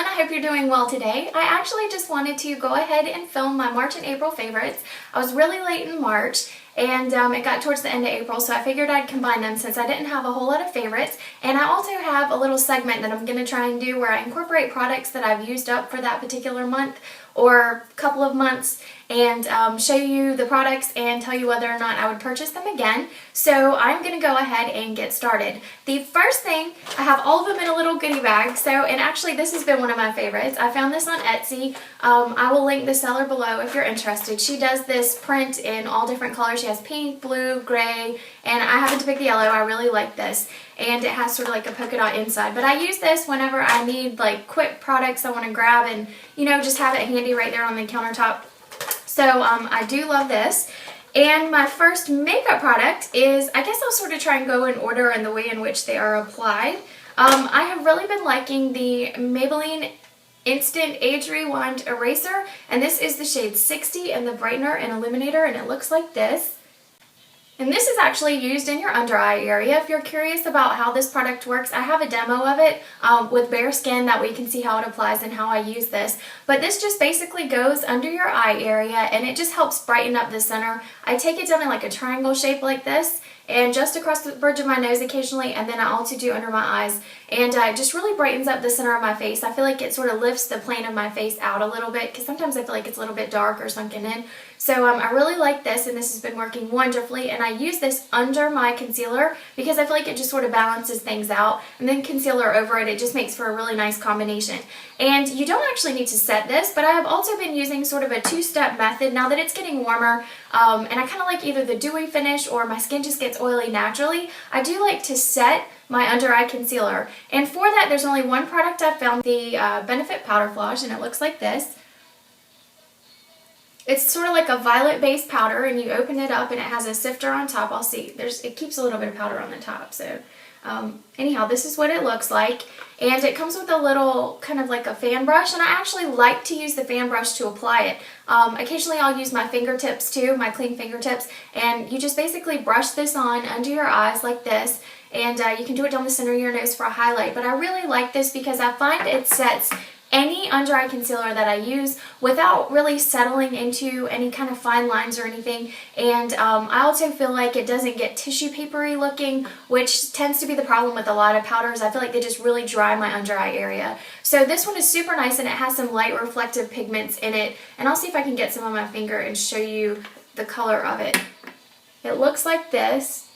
everyone, I hope you're doing well today. I actually just wanted to go ahead and film my March and April favorites. I was really late in March and it got towards the end of April, so I figured I'd combine them since I didn't have a whole lot of favorites. And I also have a little segment that I'm going to try and do where I incorporate products that I've used up for that particular month or couple of months and show you the products and tell you whether or not I would purchase them again. So I'm going to go ahead and get started. The first thing, I have all of them in a little goodie bag. And actually this has been one of my favorites. I found this on Etsy. I will link the seller below if you're interested. She does this print in all different colors. She has pink, blue, gray, and I happened to pick the yellow. I really like this. And it has sort of like a polka dot inside. But I use this whenever I need like quick products I want to grab and, you know, just have it handy right there on the countertop. So I do love this. And my first makeup product is, I guess I'll sort of try and go in order in the way in which they are applied. I have really been liking the Maybelline Instant Age Rewind Eraser. And this is the shade 60 and the brightener and illuminator, and it looks like this. And this is actually used in your under eye area. If you're curious about how this product works, I have a demo of it with bare skin. That way you can see how it applies and how I use this. But this just basically goes under your eye area and it just helps brighten up the center. I take it down in like a triangle shape like this and just across the bridge of my nose occasionally, and then I also do under my eyes. And it just really brightens up the center of my face. I feel like it sort of lifts the plane of my face out a little bit because sometimes I feel like it's a little bit dark or sunken in. So I really like this, and this has been working wonderfully. And I use this under my concealer because I feel like it just sort of balances things out. And then concealer over it, it just makes for a really nice combination. And you don't actually need to set this, but I have also been using sort of a two-step method now that it's getting warmer. And I kind of like either the dewy finish or my skin just gets oily naturally. I do like to set my under eye concealer. And for that, there's only one product I've found, the Benefit Powder Floss, and it looks like this. It's sort of like a violet based powder, and you open it up and it has a sifter on top. I'll see. It keeps a little bit of powder on the top. So anyhow, this is what it looks like. And it comes with a little kind of like a fan brush, and I actually like to use the fan brush to apply it. Occasionally I'll use my fingertips too, my clean fingertips, and you just basically brush this on under your eyes like this. And you can do it down the center of your nose for a highlight. But I really like this because I find it sets any under eye concealer that I use without really settling into any kind of fine lines or anything. And I also feel like it doesn't get tissue papery looking, which tends to be the problem with a lot of powders. I feel like they just really dry my under eye area. So this one is super nice, and it has some light reflective pigments in it. And I'll see if I can get some on my finger and show you the color of it. It looks like this.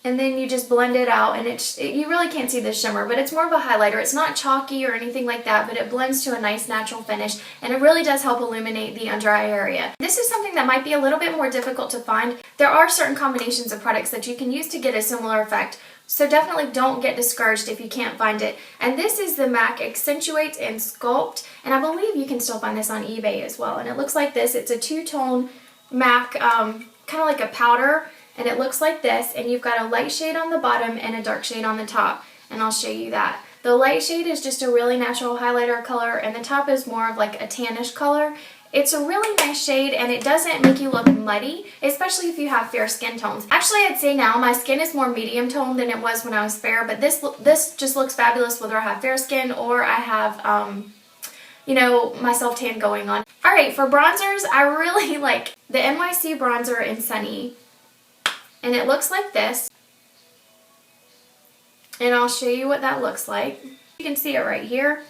And then you just blend it out, and you really can't see the shimmer, but it's more of a highlighter. It's not chalky or anything like that, but it blends to a nice natural finish, and it really does help illuminate the under eye area. This is something that might be a little bit more difficult to find. There are certain combinations of products that you can use to get a similar effect, so definitely don't get discouraged if you can't find it. And this is the MAC Accentuate and Sculpt, and I believe you can still find this on eBay as well. And it looks like this. It's a two-tone MAC, kind of like a powder. And it looks like this, and you've got a light shade on the bottom and a dark shade on the top, and I'll show you that. The light shade is just a really natural highlighter color, and the top is more of like a tannish color. It's a really nice shade, and it doesn't make you look muddy, especially if you have fair skin tones. Actually, I'd say now my skin is more medium toned than it was when I was fair, but this just looks fabulous whether I have fair skin or I have you know, my self-tan going on. Alright, for bronzers, I really like the NYC bronzer in Sunny. And it looks like this, and I'll show you what that looks like. You can see it right here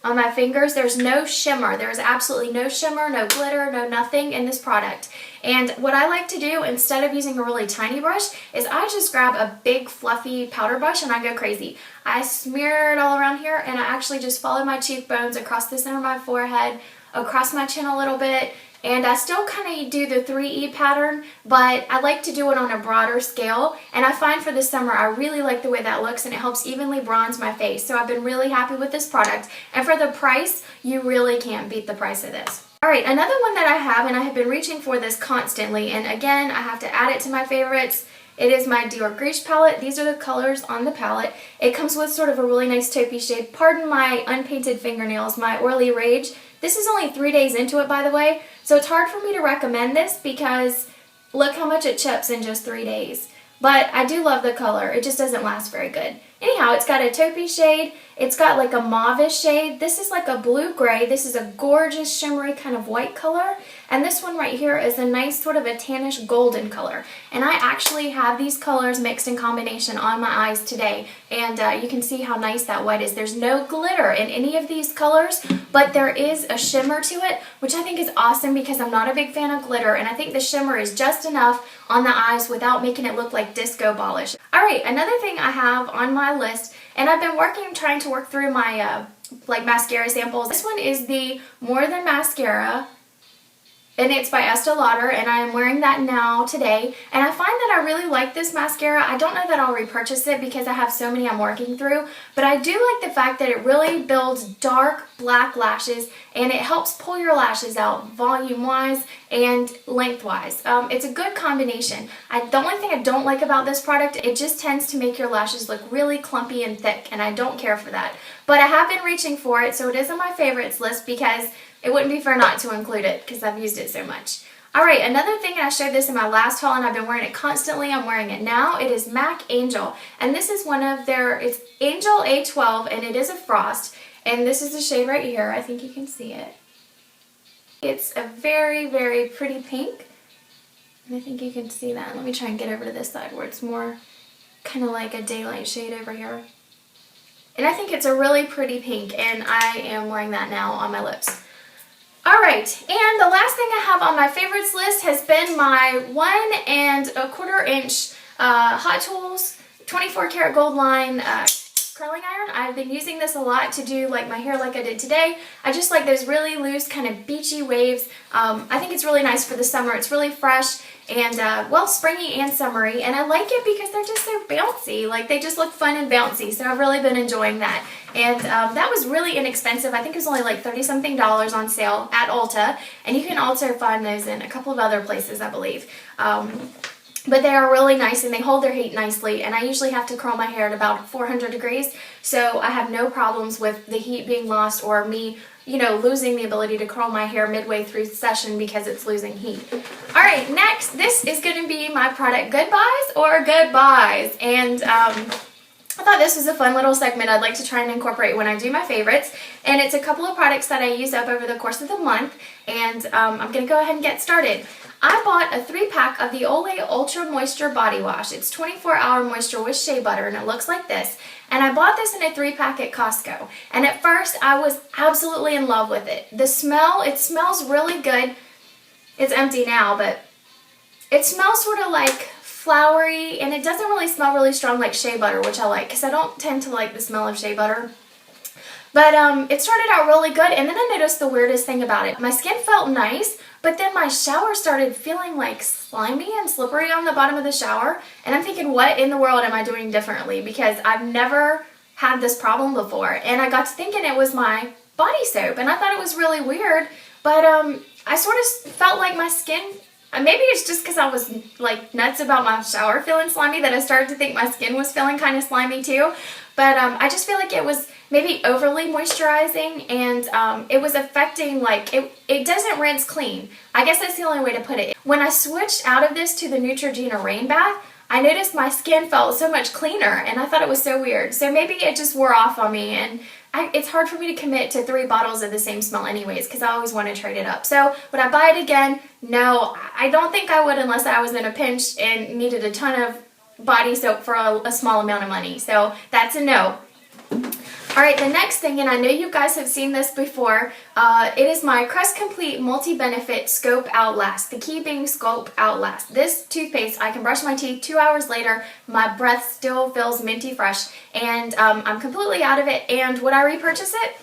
on my fingers. There's no shimmer. There's absolutely no shimmer, no glitter, no nothing in this product. And what I like to do instead of using a really tiny brush is I just grab a big fluffy powder brush and I go crazy. I smear it all around here, and I actually just follow my cheekbones across the center of my forehead, across my chin a little bit. And I still kind of do the 3E pattern, but I like to do it on a broader scale. And I find for the summer, I really like the way that looks, and it helps evenly bronze my face. So I've been really happy with this product. And for the price, you really can't beat the price of this. Alright, another one that I have, and I have been reaching for this constantly, and again, I have to add it to my favorites. It is my Dior Griche palette. These are the colors on the palette. It comes with sort of a really nice taupey shade. Pardon my unpainted fingernails, my oily rage. This is only 3 days into it, by the way, so it's hard for me to recommend this because look how much it chips in just 3 days. But I do love the color. It just doesn't last very good. Anyhow, it's got a taupey shade. It's got like a mauve-ish shade. This is like a blue-gray. This is a gorgeous shimmery kind of white color. And this one right here is a nice sort of a tannish golden color. And I actually have these colors mixed in combination on my eyes today. And you can see how nice that white is. There's no glitter in any of these colors, but there is a shimmer to it, which I think is awesome because I'm not a big fan of glitter. And I think the shimmer is just enough on the eyes without making it look like disco polish. Alright, another thing I have on my list, and I've been trying to work through my like mascara samples. This one is the More Than Mascara, and it's by Estee Lauder, and I am wearing that now today. And I find that I really like this mascara. I don't know that I'll repurchase it because I have so many I'm working through, but I do like the fact that it really builds dark black lashes, and it helps pull your lashes out volume-wise and lengthwise. It's a good combination. The only thing I don't like about this product, it just tends to make your lashes look really clumpy and thick, and I don't care for that. But I have been reaching for it, so it is on my favorites list because it wouldn't be fair not to include it because I've used it so much. Alright, another thing, and I showed this in my last haul and I've been wearing it constantly, I'm wearing it now. It is MAC Angel, and this is one of their, it's Angel A12, and it is a frost, and this is the shade right here. I think you can see it. It's a very, very pretty pink, and I think you can see that. Let me try and get over to this side where it's more kind of like a daylight shade over here. And I think it's a really pretty pink, and I am wearing that now on my lips. Alright, and the last thing I have on my favorites list has been my 1 1/4 inch Hot Tools 24 karat gold line curling iron. I've been using this a lot to do like my hair like I did today. I just like those really loose kind of beachy waves. I think it's really nice for the summer. It's really fresh and well, springy and summery, and I like it because they're just so bouncy. Like, they just look fun and bouncy, so I've really been enjoying that. And that was really inexpensive. I think it was only like $30-something on sale at Ulta, and you can also find those in a couple of other places, I believe. But they are really nice, and they hold their heat nicely, and I usually have to curl my hair at about 400 degrees, so I have no problems with the heat being lost or me, you know, losing the ability to curl my hair midway through the session because it's losing heat. Alright, next, this is going to be my product goodbyes or goodbyes, and I thought this was a fun little segment I'd like to try and incorporate when I do my favorites, and it's a couple of products that I use up over the course of the month, and I'm going to go ahead and get started. I bought a 3-pack of the Olay Ultra Moisture Body Wash. It's 24-hour moisture with shea butter, and it looks like this. And I bought this in a 3-pack at Costco. And at first, I was absolutely in love with it. The smell, it smells really good. It's empty now, but it smells sort of like flowery, and it doesn't really smell really strong like shea butter, which I like, because I don't tend to like the smell of shea butter. But it started out really good, and then I noticed the weirdest thing about it. My skin felt nice, but then my shower started feeling like slimy and slippery on the bottom of the shower, and I'm thinking, what in the world am I doing differently? Because I've never had this problem before, and I got to thinking it was my body soap, and I thought it was really weird, but I sort of felt like my skin, maybe it's just because I was like nuts about my shower feeling slimy that I started to think my skin was feeling kind of slimy too, but I just feel like it was maybe overly moisturizing, and it was affecting, like, it doesn't rinse clean. I guess that's the only way to put it. When I switched out of this to the Neutrogena Rain Bath, I noticed my skin felt so much cleaner, and I thought it was so weird. So maybe it just wore off on me, and it's hard for me to commit to 3 bottles of the same smell anyways, because I always want to trade it up. So would I buy it again? No, I don't think I would unless I was in a pinch and needed a ton of body soap for a small amount of money. So that's a no. Alright, the next thing, and I know you guys have seen this before, it is my Crest Complete Multi-Benefit Scope Outlast, the key being Scope Outlast. This toothpaste, I can brush my teeth 2 hours later, my breath still feels minty fresh, and I'm completely out of it, and would I repurchase it?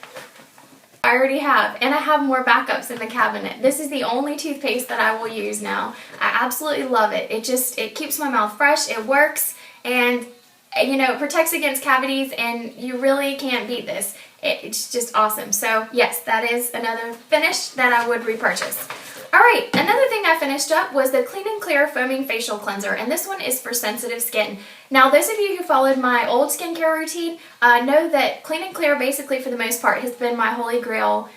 I already have, and I have more backups in the cabinet. This is the only toothpaste that I will use now. I absolutely love it. It keeps my mouth fresh, it works, and you know, it protects against cavities, and you really can't beat this. It's just awesome. So yes, that is another finish that I would repurchase. Alright, another thing I finished up was the Clean and Clear Foaming Facial Cleanser, and this one is for sensitive skin. Now, those of you who followed my old skincare routine know that Clean and Clear, basically for the most part, has been my holy grail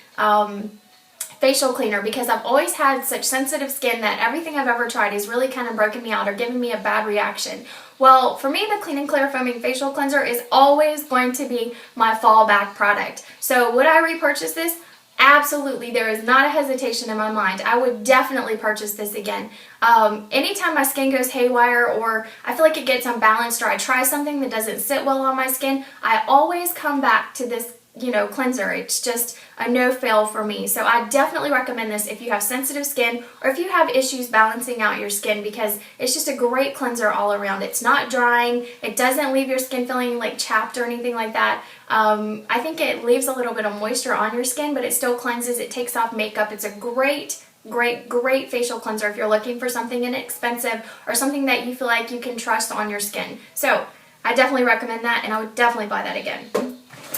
facial cleaner because I've always had such sensitive skin that everything I've ever tried has really kind of broken me out or given me a bad reaction. Well, for me, the Clean and Clear Foaming Facial Cleanser is always going to be my fallback product. So would I repurchase this? Absolutely. There is not a hesitation in my mind. I would definitely purchase this again. Anytime my skin goes haywire or I feel like it gets unbalanced or I try something that doesn't sit well on my skin, I always come back to this cleanser. It's just a no-fail for me. So I definitely recommend this if you have sensitive skin or if you have issues balancing out your skin, because it's just a great cleanser all around. It's not drying. It doesn't leave your skin feeling like chapped or anything like that. I think it leaves a little bit of moisture on your skin, but it still cleanses. It takes off makeup. It's a great facial cleanser if you're looking for something inexpensive or something that you feel like you can trust on your skin. So I definitely recommend that, and I would definitely buy that again.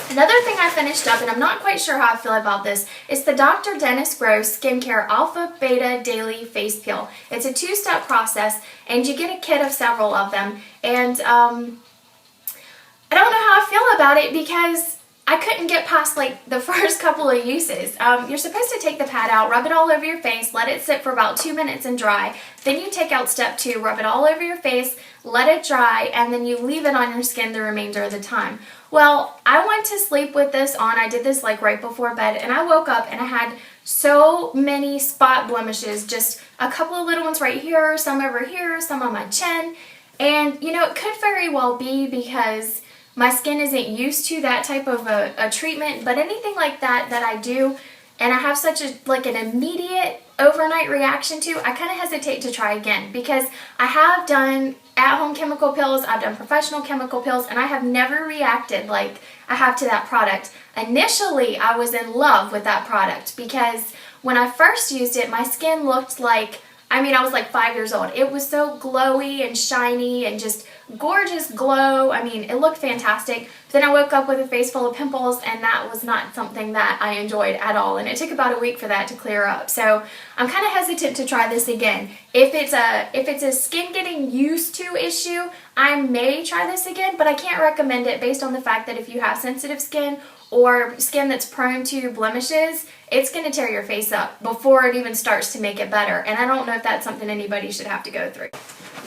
Another thing I finished up, and I'm not quite sure how I feel about this, is the Dr. Dennis Gross Skincare Alpha Beta Daily Face Peel. It's a 2-step process, and you get a kit of several of them. And I don't know how I feel about it because I couldn't get past like the first couple of uses. You're supposed to take the pad out, rub it all over your face, let it sit for about 2 minutes and dry. Then you take out step 2, rub it all over your face, let it dry, and then you leave it on your skin the remainder of the time. Well, I went to sleep with this on. I did this like right before bed, and I woke up and I had so many spot blemishes, just a couple of little ones right here, some over here, some on my chin. And it could very well be because my skin isn't used to that type of a treatment, but anything like that I do, and I have such an immediate overnight reaction to, I kind of hesitate to try again, because I have done at-home chemical peels, I've done professional chemical peels, and I have never reacted like I have to that product. Initially, I was in love with that product because when I first used it, my skin looked like, I was like 5 years old. It was so glowy and shiny and just gorgeous glow. It looked fantastic. But then I woke up with a face full of pimples, and that was not something that I enjoyed at all. And it took about a week for that to clear up. So I'm kind of hesitant to try this again. If it's a skin getting used to issue, I may try this again, but I can't recommend it based on the fact that if you have sensitive skin or skin that's prone to blemishes, it's going to tear your face up before it even starts to make it better. And I don't know if that's something anybody should have to go through.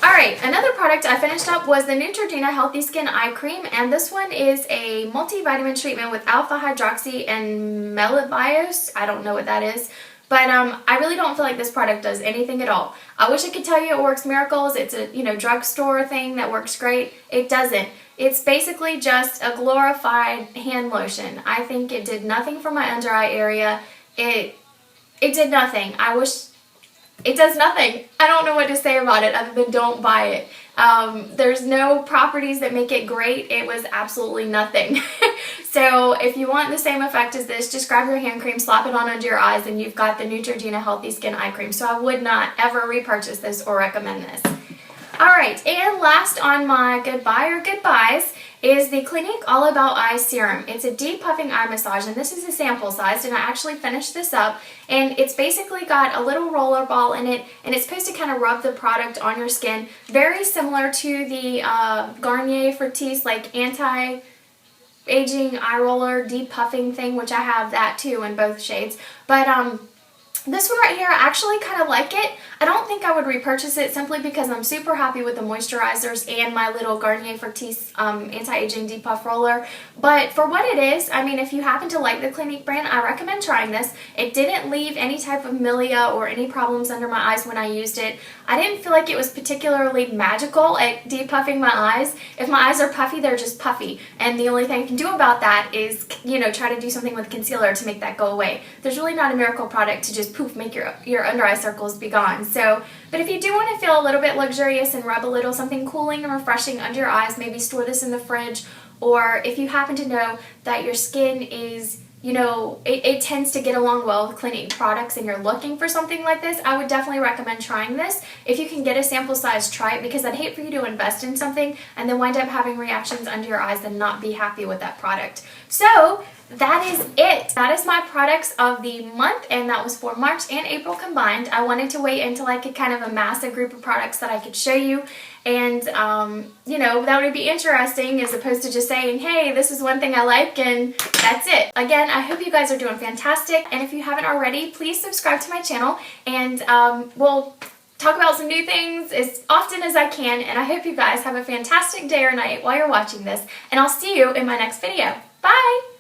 Alright, another product I finished up was the Neutrogena Healthy Skin Eye Cream, and this one is a multivitamin treatment with alpha hydroxy and melibiose. I don't know what that is, but I really don't feel like this product does anything at all. I wish I could tell you it works miracles. It's a drugstore thing that works great. It doesn't. It's basically just a glorified hand lotion. I think it did nothing for my under eye area. It did nothing. It does nothing. I don't know what to say about it other than don't buy it. There's no properties that make it great. It was absolutely nothing. So if you want the same effect as this, just grab your hand cream, slap it on under your eyes, and you've got the Neutrogena Healthy Skin Eye Cream. So I would not ever repurchase this or recommend this. Alright, and last on my goodbye or goodbyes is the Clinique All About Eye Serum. It's a deep puffing eye massage, and this is a sample size, and I actually finished this up, and it's basically got a little roller ball in it, and it's supposed to kind of rub the product on your skin, very similar to the Garnier Fructis anti-aging eye roller deep puffing thing, which I have that too in both shades. But this one right here, I actually kind of like it. I don't think I would repurchase it simply because I'm super happy with the moisturizers and my little Garnier Fructis anti-aging deep puff roller. But for what it is, if you happen to like the Clinique brand, I recommend trying this. It didn't leave any type of milia or any problems under my eyes when I used it. I didn't feel like it was particularly magical at deep puffing my eyes. If my eyes are puffy, they're just puffy. And the only thing I can do about that is, try to do something with concealer to make that go away. There's really not a miracle product to just poof, make your under eye circles be gone. So, but if you do want to feel a little bit luxurious and rub a little something cooling and refreshing under your eyes, maybe store this in the fridge, or if you happen to know that your skin is, it tends to get along well with Clinique products and you're looking for something like this, I would definitely recommend trying this. If you can get a sample size, try it, because I'd hate for you to invest in something and then wind up having reactions under your eyes and not be happy with that product. So that is it. That is my products of the month, and that was for March and April combined. I wanted to wait until I could kind of amass a group of products that I could show you, and you know, that would be interesting as opposed to just saying, hey, this is one thing I like and that's it. Again, I hope you guys are doing fantastic, and if you haven't already, please subscribe to my channel, and we'll talk about some new things as often as I can, and I hope you guys have a fantastic day or night while you're watching this, and I'll see you in my next video. Bye!